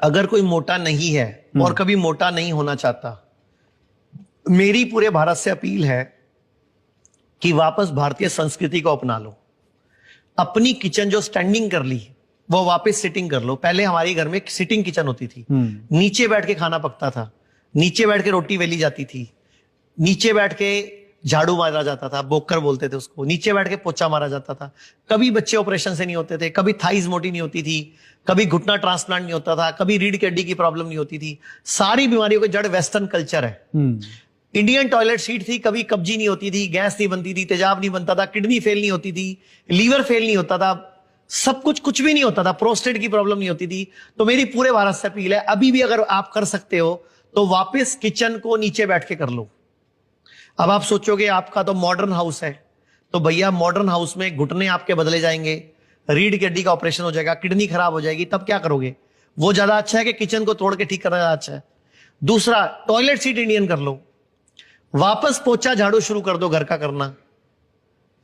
अगर कोई मोटा नहीं है और कभी मोटा नहीं होना चाहता, मेरी पूरे भारत से अपील है कि वापस भारतीय संस्कृति को अपना लो। अपनी किचन जो स्टैंडिंग कर ली वो वापस सिटिंग कर लो। पहले हमारे घर में सिटिंग किचन होती थी, नीचे बैठ के खाना पकता था, नीचे बैठ के रोटी वेली जाती थी, नीचे बैठ के झाड़ू मारा जाता था, बोकर बोलते थे उसको, नीचे बैठ के पोछा मारा जाता था। कभी बच्चे ऑपरेशन से नहीं होते थे, कभी थाइज मोटी नहीं होती थी, कभी घुटना ट्रांसप्लांट नहीं होता था, कभी रीढ़ की हड्डी की प्रॉब्लम नहीं होती थी। सारी बीमारियों की जड़ वेस्टर्न कल्चर है। इंडियन टॉयलेट सीट थी, कभी कब्जी नहीं होती थी, गैस नहीं बनती थी, तेजाब नहीं बनता था, किडनी फेल नहीं होती थी, लीवर फेल नहीं होता था, सब कुछ भी नहीं होता था, प्रोस्टेट की प्रॉब्लम नहीं होती थी। तो मेरी पूरे भारत से अपील है, अभी भी अगर आप कर सकते हो तो वापस किचन को नीचे बैठ के कर लो। अब आप सोचोगे आपका तो मॉडर्न हाउस है, तो भैया मॉडर्न हाउस में घुटने आपके बदले जाएंगे, रीढ़ की हड्डी का ऑपरेशन हो जाएगा, किडनी खराब हो जाएगी, तब क्या करोगे? वो ज्यादा अच्छा है कि किचन को तोड़ के ठीक करना ज्यादा अच्छा है? दूसरा, टॉयलेट सीट इंडियन कर लो, वापस पोछा झाड़ू शुरू कर दो घर का करना।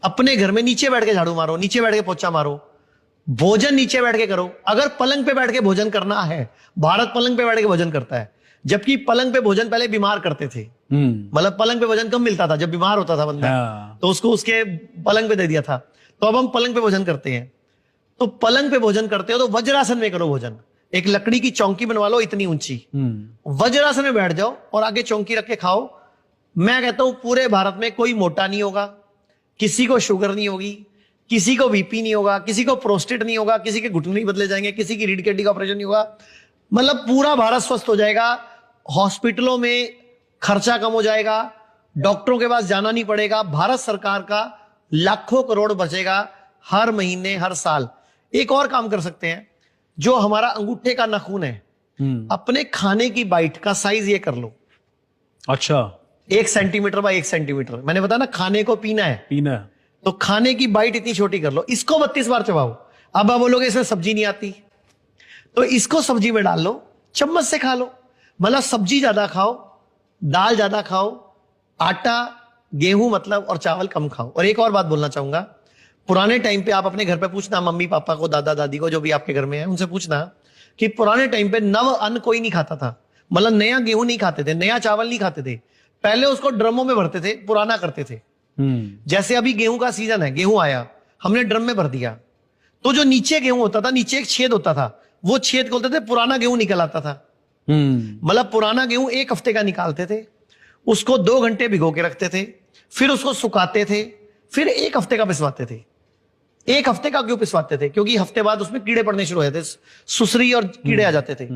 अपने घर में नीचे बैठ के झाड़ू मारो, नीचे बैठ के पोछा मारो, भोजन नीचे बैठ के करो। अगर पलंग पे बैठ के भोजन करना है, भारत पलंग पे बैठ के भोजन करता है, जबकि पलंग पे भोजन पहले बीमार करते थे। मतलब पलंग पे भोजन कम मिलता था, जब बीमार होता था बंदा तो उसको उसके पलंग पे दे दिया था। तो अब हम पलंग पे भोजन करते हैं। तो पलंग पे भोजन करते हो तो वज्रासन में करो भोजन। एक लकड़ी की चौकी बनवा लो इतनी ऊंची, वज्रासन में बैठ जाओ और आगे चौकी रख के खाओ। मैं कहता हूं पूरे भारत में कोई मोटा नहीं होगा, किसी को शुगर नहीं होगी, किसी को बीपी नहीं होगा, किसी को प्रोस्टेट नहीं होगा, किसी के घुटने नहीं बदले जाएंगे, किसी की रीढ़ की हड्डी का ऑपरेशन नहीं होगा। मतलब पूरा भारत स्वस्थ हो जाएगा। हॉस्पिटलों में खर्चा कम हो जाएगा, डॉक्टरों के पास जाना नहीं पड़ेगा, भारत सरकार का लाखों करोड़ बचेगा हर महीने हर साल। एक और काम कर सकते हैं, जो हमारा अंगूठे का नाखून है, अपने खाने की बाइट का साइज ये कर लो। अच्छा, 1 सेंटीमीटर बाय 1 सेंटीमीटर। मैंने बताया ना, खाने को पीना है, तो खाने की बाइट इतनी छोटी कर लो, इसको 32 बार चबाओ। अब आप बोलोगे इसमें सब्जी नहीं आती, तो इसको सब्जी में डाल लो, चम्मच से खा लो। मतलब सब्जी ज्यादा खाओ, दाल ज्यादा खाओ, आटा गेहूं मतलब और चावल कम खाओ। और एक और बात बोलना चाहूंगा, पुराने टाइम पे आप अपने घर पे पूछना, मम्मी पापा को, दादा दादी को, जो भी आपके घर में है, उनसे पूछना कि पुराने टाइम पे नव अन्न कोई नहीं खाता था। मतलब नया गेहूं नहीं खाते थे, नया चावल नहीं खाते थे, पहले उसको ड्रमों में भरते थे, पुराना करते थे। जैसे अभी गेहूं का सीजन है, गेहूं आया, हमने ड्रम में भर दिया, तो जो नीचे गेहूं होता था, नीचे एक छेद होता था, वो छेद खोलते थे, पुराना गेहूं निकल आता था। मतलब पुराना गेहूं 1 हफ्ते का निकालते थे, उसको 2 घंटे भिगो के रखते थे, फिर उसको सुखाते थे, फिर 1 हफ्ते का पिसवाते थे। 1 हफ्ते का क्यों पिसवाते थे? क्योंकि हफ्ते बाद उसमें कीड़े पड़ने शुरू हो जाते, सुसरी और कीड़े आ जाते थे।